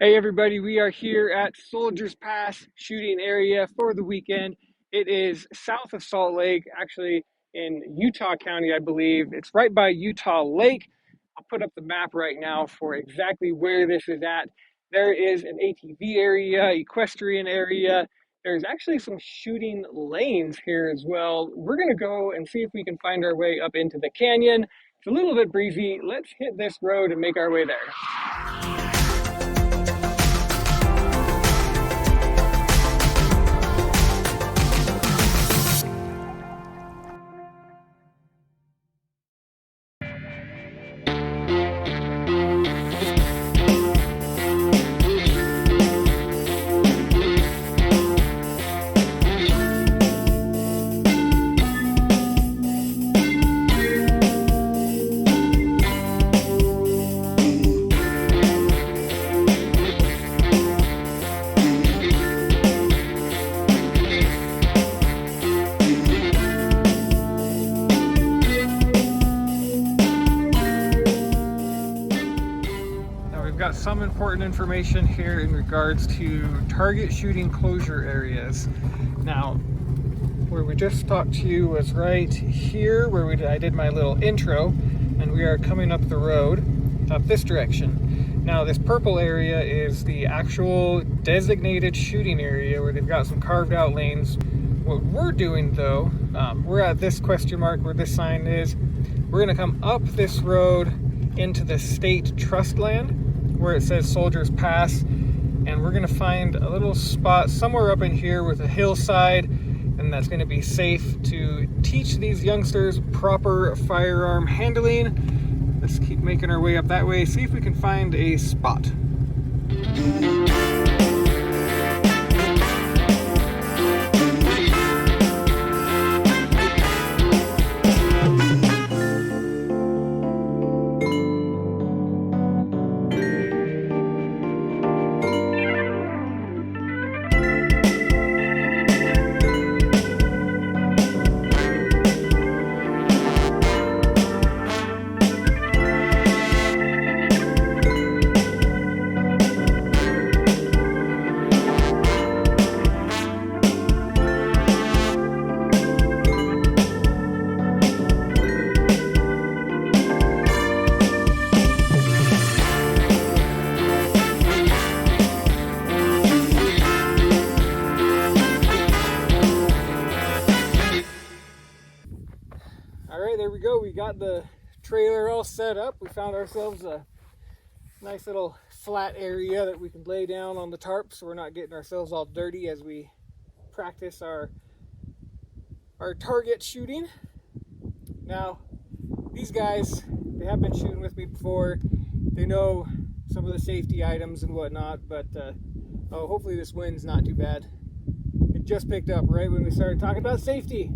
Hey everybody, we are here at Soldiers Pass shooting area for the weekend. It is south of Salt Lake, actually in Utah County, I believe. It's right by Utah Lake. I'll put up the map right now for exactly where this is at. There is an ATV area, equestrian area. There's actually some shooting lanes here as well. We're going to go and see if we can find our way up into the canyon. It's a little bit breezy. Let's hit this road and make our way there. Got some important information here in regards to target shooting closure areas. Now, where we just talked to you was right here where I did my little intro, and we are coming up the road up this direction. Now, this purple area is the actual designated shooting area where they've got some carved out lanes. What we're doing though, we're at this question mark where this sign is. We're gonna come up this road into the state trust land where it says Soldiers Pass, and we're gonna find a little spot somewhere up in here with a hillside, and that's gonna be safe to teach these youngsters proper firearm handling. Let's keep making our way up that way, see if we can find a spot. There we go. We got the trailer all set up. We found ourselves a nice little flat area that we can lay down on the tarp so we're not getting ourselves all dirty as we practice our target shooting. Now, these guys, they have been shooting with me before. They know some of the safety items and whatnot, but hopefully this wind's not too bad. It just picked up right when we started talking about safety.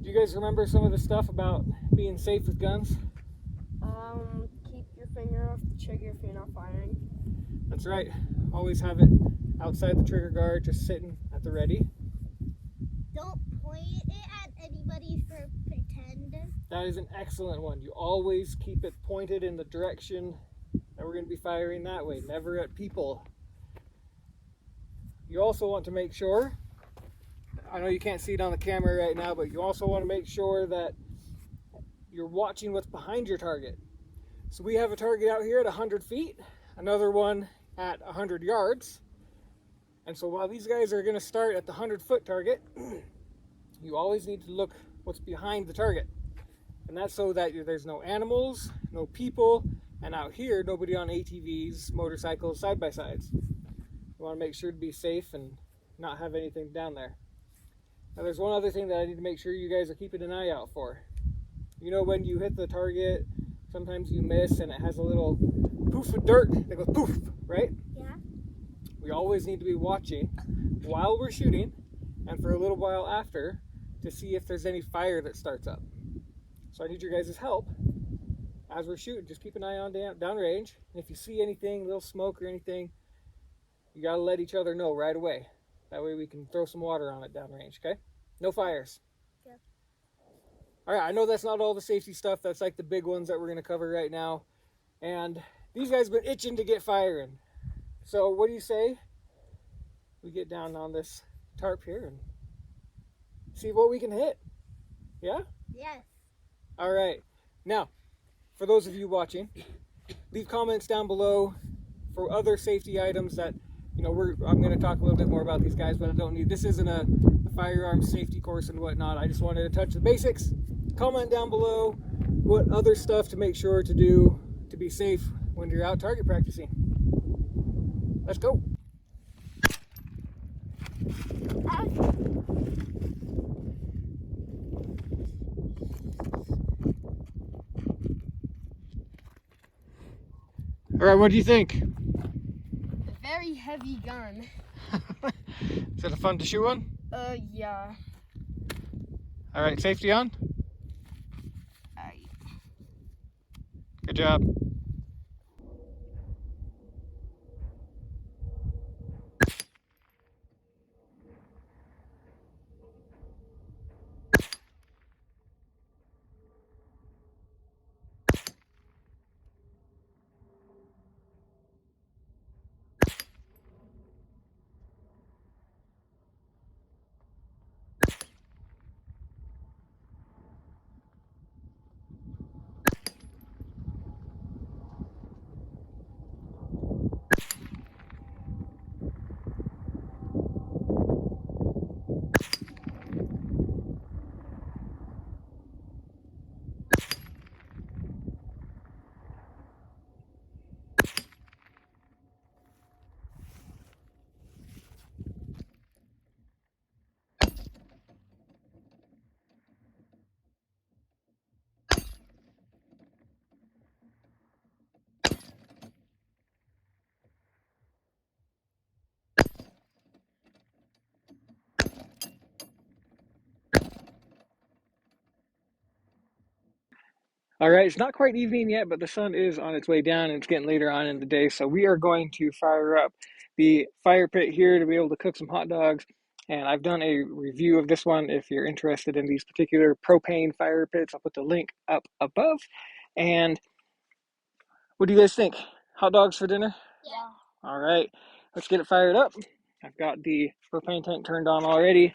Do you guys remember some of the stuff about being safe with guns? Keep your finger off the trigger if you're not firing. That's right. Always have it outside the trigger guard, just sitting at the ready. Don't point it at anybody for pretend. That is an excellent one. You always keep it pointed in the direction that we're going to be firing that way, never at people. You also want to make sure, I know you can't see it on the camera right now, but you also want to make sure that you're watching what's behind your target. So we have a target out here at 100 feet, another one at 100 yards. And so while these guys are going to start at the 100-foot target, you always need to look what's behind the target. And that's so that there's no animals, no people, and out here, nobody on ATVs, motorcycles, side-by-sides. You want to make sure to be safe and not have anything down there. Now there's one other thing that I need to make sure you guys are keeping an eye out for. You know when you hit the target, sometimes you miss and it has a little poof of dirt that goes poof, right? Yeah. We always need to be watching while we're shooting and for a little while after to see if there's any fire that starts up. So I need your guys' help as we're shooting. Just keep an eye on downrange. And if you see anything, little smoke or anything, you gotta let each other know right away. That way we can throw some water on it downrange, okay? No fires. Yeah. All right, I know that's not all the safety stuff. That's like the big ones that we're gonna cover right now. And these guys have been itching to get firing. So what do you say we get down on this tarp here and see what we can hit? Yeah? Yes. All right. Now, for those of you watching, leave comments down below for other safety items that, you know, I'm going to talk a little bit more about these guys, but I don't need, this isn't a firearm safety course and whatnot. I just wanted to touch the basics. Comment down below what other stuff to make sure to do to be safe when you're out target practicing. Let's go. All right, what do you think? A very heavy gun. Is it fun to shoot one? Yeah. All right, safety on. Good job. All right, it's not quite evening yet, but the sun is on its way down and it's getting later on in the day. So we are going to fire up the fire pit here to be able to cook some hot dogs. And I've done a review of this one. If you're interested in these particular propane fire pits, I'll put the link up above. And what do you guys think? Hot dogs for dinner? Yeah. All right, let's get it fired up. I've got the propane tank turned on already.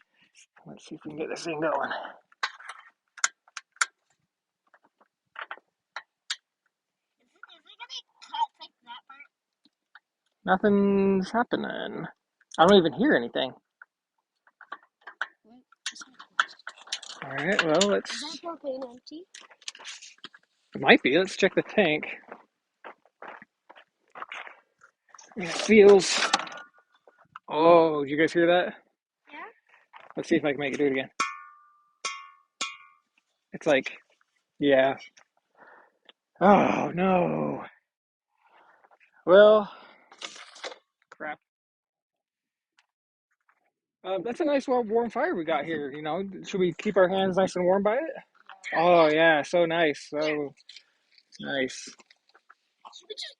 Let's see if we can get this thing going. Nothing's happening. I don't even hear anything. All right, well, let's... Is that propane empty? It might be. Let's check the tank. It feels... Oh, did you guys hear that? Yeah. Let's see if I can make it do it again. It's like... Yeah. Oh, no. Well... Crap. That's a nice warm fire we got here, you know. Should we keep our hands nice and warm by it? Oh, yeah, so nice. So nice. We just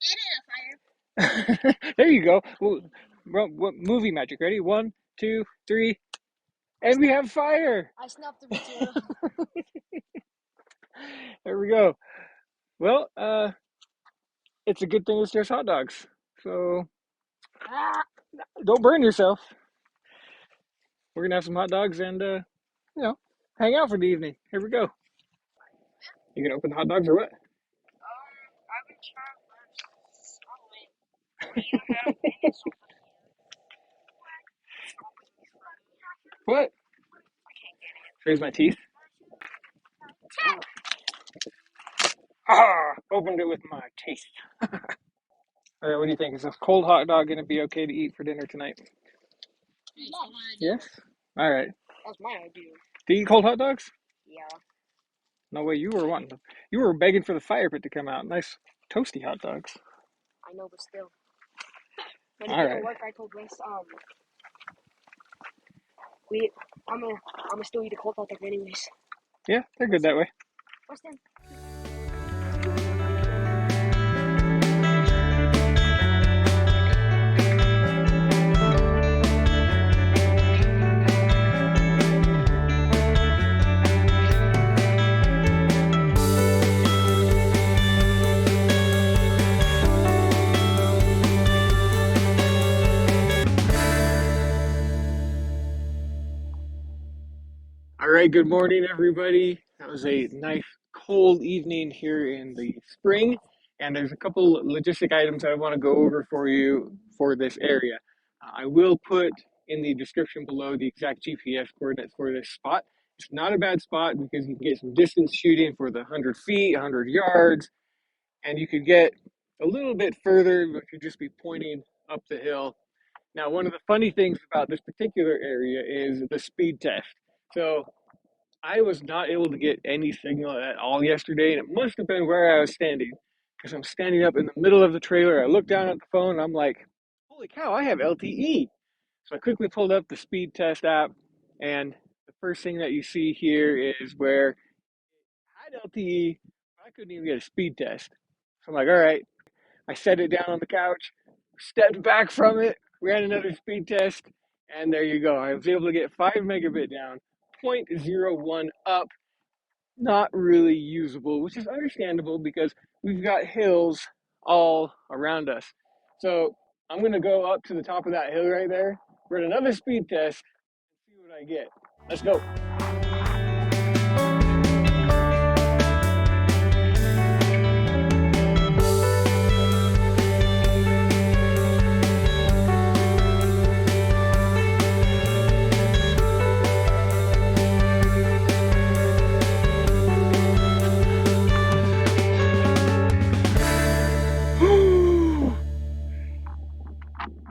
added a fire. There you go. What movie magic? Ready? 1, 2, 3. And we have fire. I snapped the material. There we go. Well, it's a good thing it's just hot dogs. So don't burn yourself. We're gonna have some hot dogs and you know, hang out for the evening. Here we go. You gonna open the hot dogs or what? I would try first. What? Here's my teeth. Opened it with my teeth. All right, what do you think? Is this cold hot dog gonna be okay to eat for dinner tonight? Yes? All right. That's my idea. Do you eat cold hot dogs? Yeah. No way, you were wanting them. You were begging for the fire pit to come out. Nice toasty hot dogs. I know, but still. When All it right. didn't work, I told Grace, I'm gonna still eat a cold hot dog anyways. Yeah, they're good that way. What's then? right, good morning, everybody. That was a nice cold evening here in the spring, and there's a couple logistic items that I want to go over for you for this area. I will put in the description below the exact GPS coordinates for this spot. It's not a bad spot because you can get some distance shooting for the 100 feet, 100 yards, and you could get a little bit further, but you'd just be pointing up the hill. Now, one of the funny things about this particular area is the speed test. So I was not able to get any signal at all yesterday, and it must have been where I was standing, because I'm standing up in the middle of the trailer. I look down at the phone, and I'm like, holy cow, I have LTE. So I quickly pulled up the speed test app, and the first thing that you see here is where I had LTE, but I couldn't even get a speed test. So I'm like, all right. I set it down on the couch, stepped back from it, ran another speed test, and there you go. I was able to get 5 megabit down, 0.01 up, not really usable, which is understandable because we've got hills all around us. So I'm going to go up to the top of that hill right there, run another speed test, and see what I get. Let's go.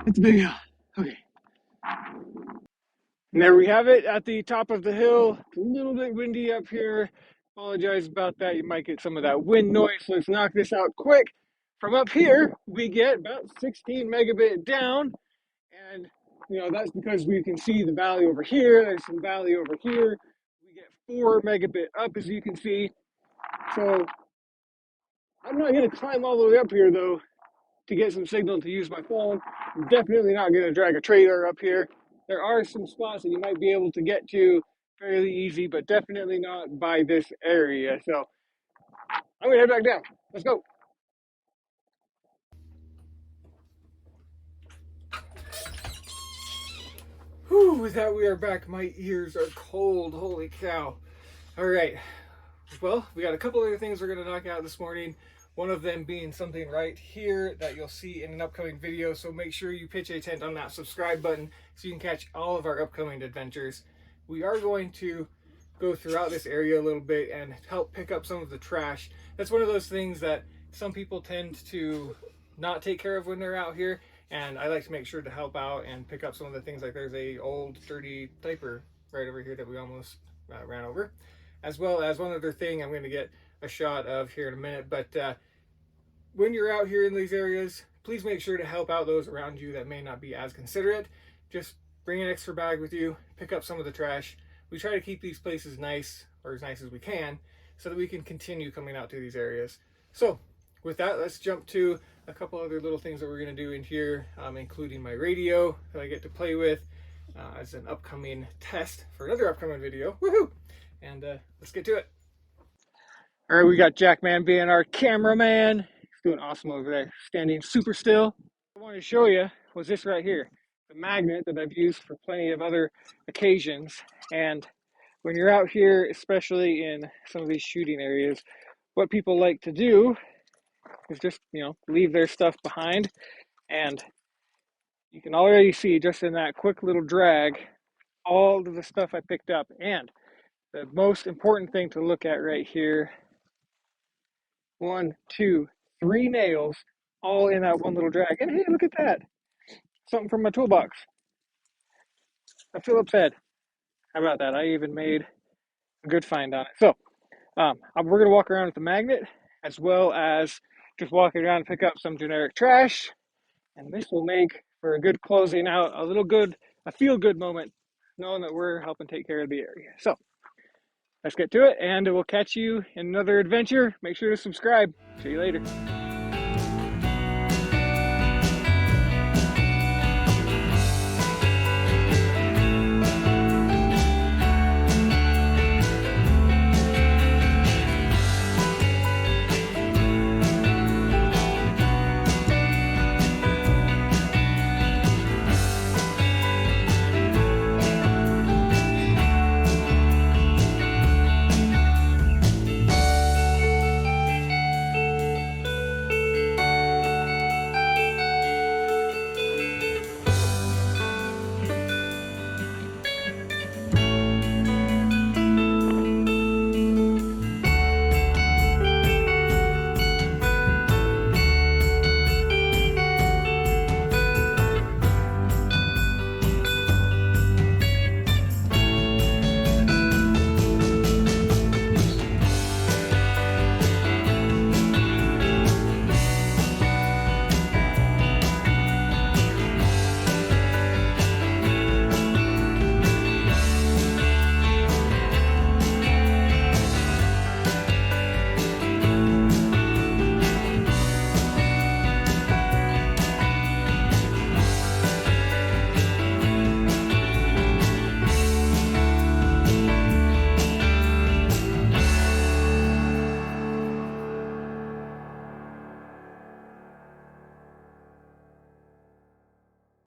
It's a big hill. Okay. And there we have it at the top of the hill. It's a little bit windy up here. Apologize about that. You might get some of that wind noise. Let's knock this out quick. From up here, we get about 16 megabit down. And, that's because we can see the valley over here. There's some valley over here. We get 4 megabit up, as you can see. So I'm not going to climb all the way up here, though, to get some signal to use my phone. I'm definitely not going to drag a trailer up here. There are some spots that you might be able to get to fairly easy, but definitely not by this area. So I'm going to head back down. Let's go. Whew, with that, we are back. My ears are cold. Holy cow. All right. Well, we got a couple other things we're going to knock out this morning. One of them being something right here that you'll see in an upcoming video. So make sure you pitch a tent on that subscribe button so you can catch all of our upcoming adventures. We are going to go throughout this area a little bit and help pick up some of the trash. That's one of those things that some people tend to not take care of when they're out here. And I like to make sure to help out and pick up some of the things. Like there's a old dirty diaper right over here that we almost ran over. As well as one other thing I'm going to get a shot of here in a minute, but when you're out here in these areas, please make sure to help out those around you that may not be as considerate. Just bring an extra bag with you, pick up some of the trash. We try to keep these places nice, or as nice as we can, so that we can continue coming out to these areas. So with that, let's jump to a couple other little things that we're going to do in here, including my radio that I get to play with as an upcoming test for another upcoming video. Woohoo! And let's get to it. All right, we got Jackman being our cameraman. He's doing awesome over there, standing super still. What I wanted to show you was this right here, the magnet that I've used for plenty of other occasions. And when you're out here, especially in some of these shooting areas, what people like to do is just, leave their stuff behind. And you can already see just in that quick little drag, all of the stuff I picked up. And the most important thing to look at right here, 1, 2, 3 nails all in that one little drag. And hey, look at that. Something from my toolbox. A Phillips head. How about that? I even made a good find on it. So we're going to walk around with the magnet as well as just walking around and pick up some generic trash. And this will make for a good closing out, a feel-good moment, knowing that we're helping take care of the area. So let's get to it, and we'll catch you in another adventure. Make sure to subscribe. See you later.